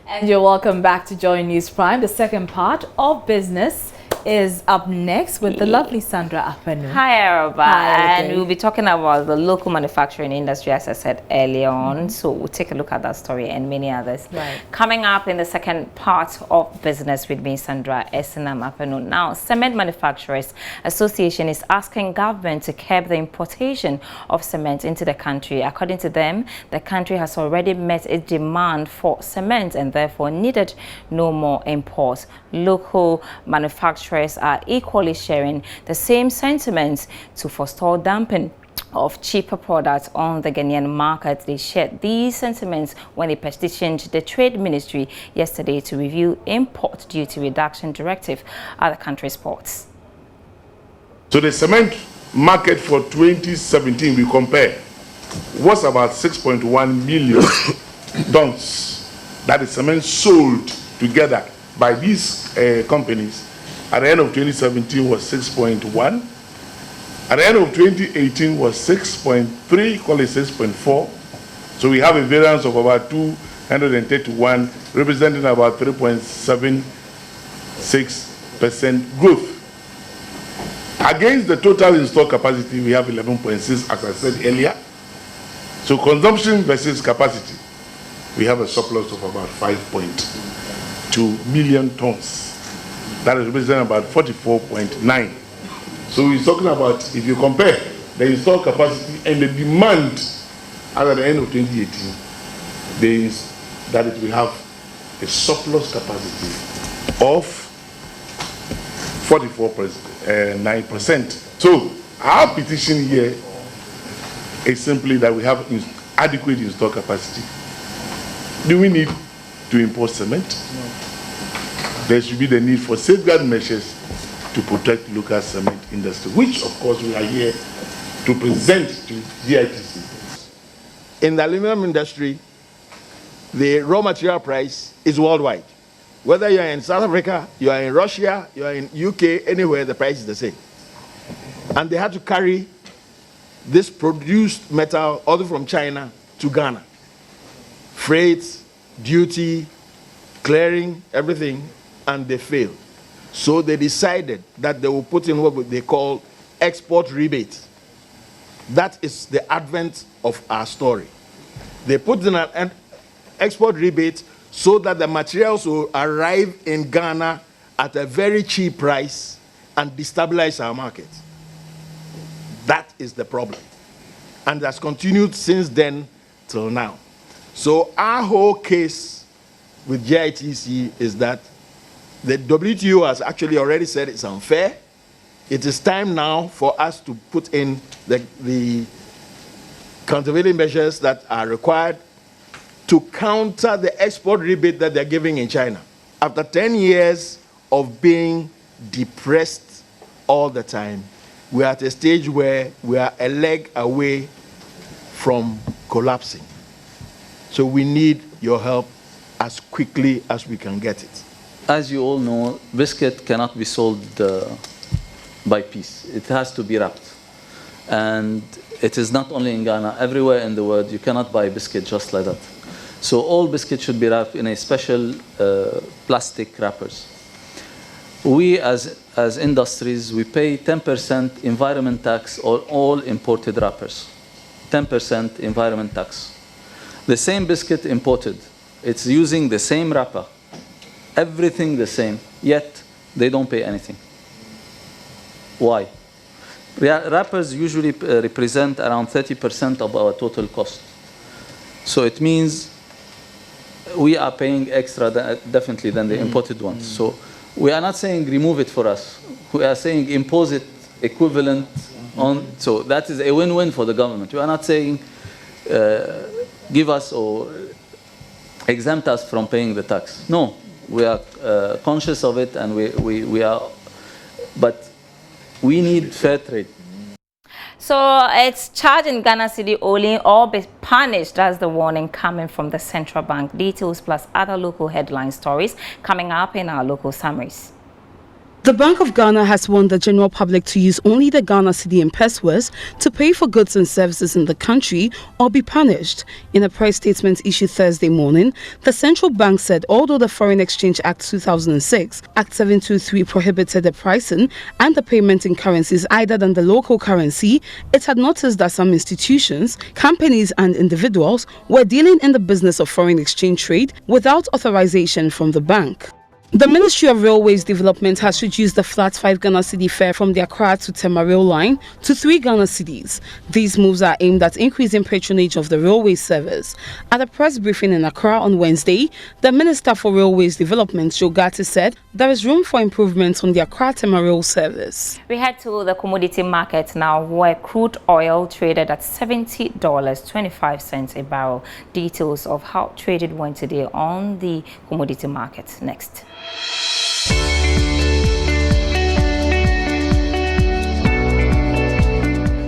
And you're welcome back to Joy News Prime. The second part of business is up next with the lovely Sandra Apanu. Hi, Aruba. Hi, and we'll be talking about the local manufacturing industry, as I said earlier on. So we'll take a look at that story and many others. Right. Coming up in the second part of business with me, Sandra Apanu. Now, Cement Manufacturers Association is asking government to curb the importation of cement into the country. According to them, the country has already met its demand for cement and therefore needed no more imports. Local manufacturers are equally sharing the same sentiments to forestall dumping of cheaper products on the Ghanaian market. They shared these sentiments when they petitioned the Trade Ministry yesterday to review import duty reduction directive at the country's ports. So the cement market for 2017 we compare was about 6.1 million tons. That is cement sold together by these companies. At the end of 2017 was 6.1. At the end of 2018 was 6.3, call it 6.4. So we have a variance of about 231, representing about 3.76% growth. Against the total installed capacity, we have 11.6, as I said earlier. So consumption versus capacity, we have a surplus of about 5.2 million tons. That is representing about 44.9. So we're talking about, if you compare the installed capacity and the demand at the end of 2018, that it will have a surplus capacity of 44.9%. So our petition here is simply that we have adequate installed capacity. Do we need to import cement? No. There should be the need for safeguard measures to protect local cement industry, which of course we are here to present to GITC. In the aluminum industry, the raw material price is worldwide. Whether you are in South Africa, you are in Russia, you are in UK, anywhere, the price is the same. And they had to carry this produced metal all from China to Ghana. Freight, duty, clearing, everything, and they failed. So they decided that they will put in what they call export rebate. That is the advent of our story. They put in an export rebate so that the materials will arrive in Ghana at a very cheap price and destabilize our market. That is the problem. And that's continued since then till now. So our whole case with GITC is that the WTO has actually already said it's unfair. It is time now for us to put in the countervailing measures that are required to counter the export rebate that they're giving in China. After 10 years of being depressed all the time, we are at a stage where we are a leg away from collapsing. So we need your help as quickly as we can get it. As you all know, biscuit cannot be sold by piece. It has to be wrapped. And it is not only in Ghana, everywhere in the world, you cannot buy biscuit just like that. So all biscuit should be wrapped in a special plastic wrappers. We as industries, we pay 10% environment tax on all imported wrappers. 10% environment tax. The same biscuit imported, it's using the same wrapper. Everything the same, yet they don't pay anything. Why? Wrappers usually represent around 30% of our total cost. So it means we are paying extra definitely than the imported ones. So we are not saying remove it for us. We are saying impose it equivalent on. So that is a win-win for the government. We are not saying give us or exempt us from paying the tax. No. We are conscious of it, and we are, but we need fair trade. So it's charged in Ghana cedi only or be punished. That's the warning coming from the central bank. Details plus other local headline stories coming up in our local summaries. The Bank of Ghana has warned the general public to use only the Ghana cedi and pesewas to pay for goods and services in the country or be punished. In a press statement issued Thursday morning, the central bank said although the Foreign Exchange Act 2006, Act 723 prohibited the pricing and the payment in currencies other than the local currency, it had noticed that some institutions, companies and individuals were dealing in the business of foreign exchange trade without authorization from the bank. The Ministry of Railways Development has reduced the flat 5 Ghana cedi fare from the Accra to Tema rail line to 3 Ghana cedis. These moves are aimed at increasing patronage of the railway service. At a press briefing in Accra on Wednesday, the Minister for Railways Development, Joe Gatti, said there is room for improvements on the Accra-Tema rail service. We head to the commodity market now, where crude oil traded at $70.25 a barrel. Details of how traded went today on the commodity market next.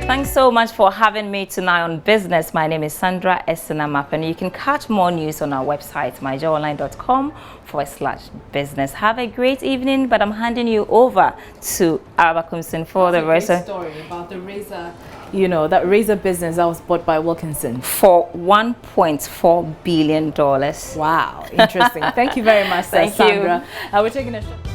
Thanks so much for having me tonight on Business. My name is Sandra Esinamap, and you can catch more news on our website, myjoyonline.com/business. Have a great evening, but I'm handing you over to Abakumsin for the rest of the story about the razor. You know, that razor business that was bought by Wilkinson for $1.4 billion. Wow, interesting. Thank you very much, Thank Sandra. you. We're taking a shot.